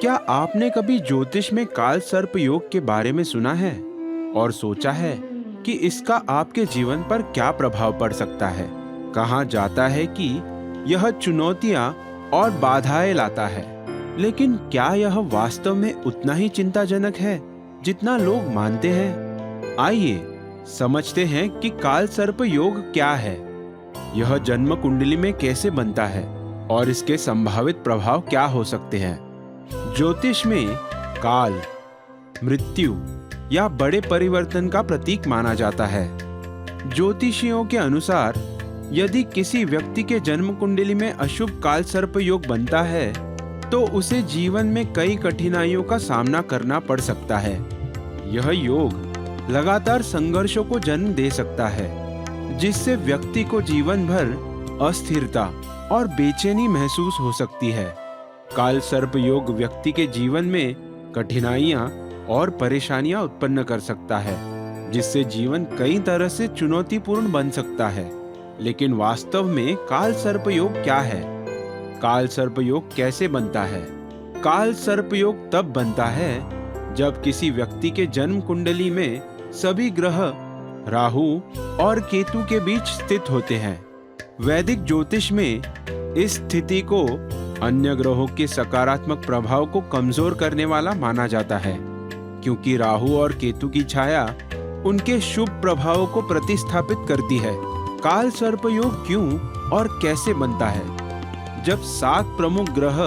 क्या आपने कभी ज्योतिष में काल सर्प योग के बारे में सुना है और सोचा है कि इसका आपके जीवन पर क्या प्रभाव पड़ सकता है? कहा जाता है कि यह चुनौतियां और बाधाएं लाता है, लेकिन क्या यह वास्तव में उतना ही चिंताजनक है जितना लोग मानते हैं? आइए समझते हैं कि काल सर्प योग क्या है, यह जन्म कुंडली में कैसे बनता है और इसके संभावित प्रभाव क्या हो सकते हैं। ज्योतिष में काल मृत्यु या बड़े परिवर्तन का प्रतीक माना जाता है। ज्योतिषियों के अनुसार यदि किसी व्यक्ति के जन्म कुंडली में अशुभ काल सर्प योग बनता है तो उसे जीवन में कई कठिनाइयों का सामना करना पड़ सकता है। यह योग लगातार संघर्षों को जन्म दे सकता है, जिससे व्यक्ति को जीवन भर अस्थिरता और बेचैनी महसूस हो सकती है। काल सर्प योग व्यक्ति के जीवन में कठिनाइयां और परेशानियां उत्पन्न कर सकता है, जिससे जीवन कई तरह से चुनौतीपूर्ण बन सकता है। लेकिन वास्तव में काल सर्प योग क्या है? काल सर्प योग कैसे बनता है? काल सर्प योग तब बनता है जब किसी व्यक्ति के जन्म कुंडली में सभी ग्रह राहु और केतु के बीच स्थित होते हैं। वैदिक ज्योतिष में इस स्थिति को अन्य ग्रहों के सकारात्मक प्रभाव को कमजोर करने वाला माना जाता है, क्योंकि राहु और केतु की छाया उनके शुभ प्रभावों को प्रतिस्थापित करती है। काल सर्प योग क्यों और कैसे बनता है? जब 7 प्रमुख ग्रह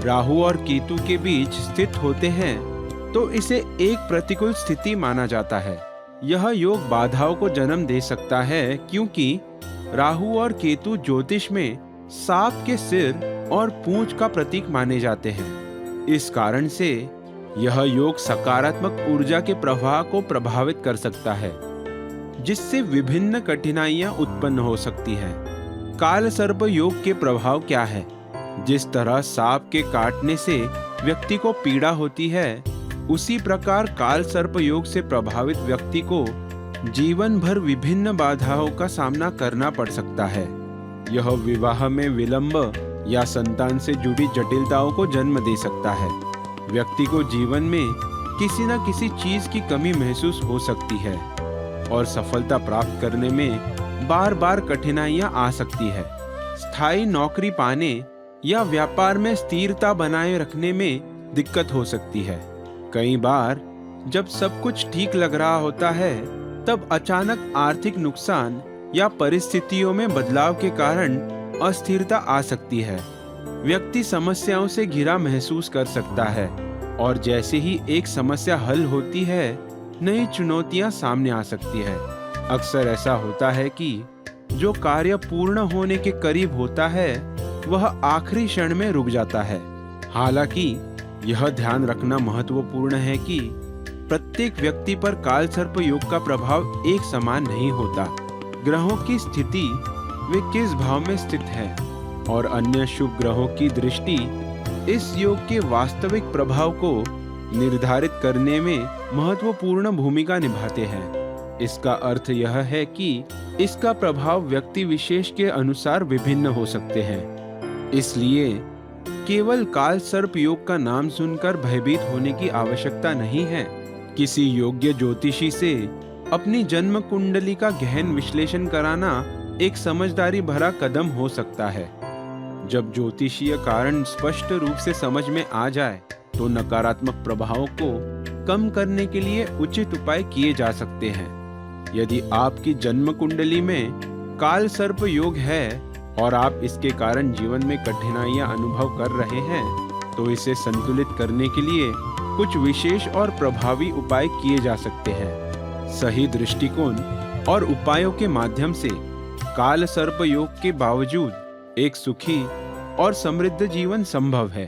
राहु और केतु के बीच स्थित होते हैं तो इसे एक प्रतिकूल स्थिति माना जाता है। यह योग बाधाओं को जन्म दे सकता है, क्योंकि राहु और केतु ज्योतिष में सांप के सिर और पूंछ का प्रतीक माने जाते हैं। इस कारण से यह योग सकारात्मक ऊर्जा के प्रवाह को प्रभावित कर सकता है, जिससे विभिन्न कठिनाइयां उत्पन्न हो सकती हैं। काल सर्प योग के प्रभाव क्या है? जिस तरह सांप के काटने से व्यक्ति को पीड़ा होती है, उसी प्रकार काल सर्प योग से प्रभावित व्यक्ति को जीवन भर विभिन्न बाधाओं का सामना करना पड़ सकता है। यह विवाह में विलंब या संतान से जुड़ी जटिलताओं को जन्म दे सकता है। व्यक्ति को जीवन में किसी न किसी चीज की कमी महसूस हो सकती है और सफलता प्राप्त करने में बार बार कठिनाइयां आ सकती है। स्थायी नौकरी पाने या व्यापार में स्थिरता बनाए रखने में दिक्कत हो सकती है। कई बार जब सब कुछ ठीक लग रहा होता है, तब अचानक आर्थिक नुकसान या परिस्थितियों में बदलाव के कारण अस्थिरता आ सकती है। व्यक्ति समस्याओं से घिरा महसूस कर सकता है और जैसे ही एक समस्या हल होती है, नई चुनौतियां सामने आ सकती है। अक्सर ऐसा होता है कि जो कार्य पूर्ण होने के करीब होता है, वह आखिरी क्षण में रुक जाता है। हालांकि यह ध्यान रखना महत्वपूर्ण है कि प्रत्येक व्यक्ति पर काल सर्प योग का प्रभाव एक समान नहीं होता। ग्रहों की स्थिति, वे किस भाव में स्थित हैं, और अन्य शुभ ग्रहों की दृष्टि इस योग के वास्तविक प्रभाव को निर्धारित करने में महत्वपूर्ण भूमिका निभाते हैं। इसका अर्थ यह है कि इसका प्रभाव व्यक्ति विशेष के अनुसार विभिन्न हो सकते हैं। इसलिए केवल काल सर्प योग का नाम सुनकर भयभीत होने की आवश्यकता नहीं है। किसी योग्य ज्योतिषी से अपनी जन्म कुंडली का गहन विश्लेषण कराना एक समझदारी भरा कदम हो सकता है। जब ज्योतिषीय कारण स्पष्ट रूप से समझ में आ जाए, तो नकारात्मक प्रभावों को कम करने के लिए उचित उपाय किए जा सकते हैं। यदि आपकी जन्म कुंडली में काल सर्प योग है और आप इसके कारण जीवन में कठिनाइयां अनुभव कर रहे हैं, तो इसे संतुलित करने के लिए कुछ विशेष और प्रभावी उपाय किए जा सकते हैं। सही दृष्टिकोण और उपायों के माध्यम से काल सर्प योग के बावजूद एक सुखी और समृद्ध जीवन संभव है।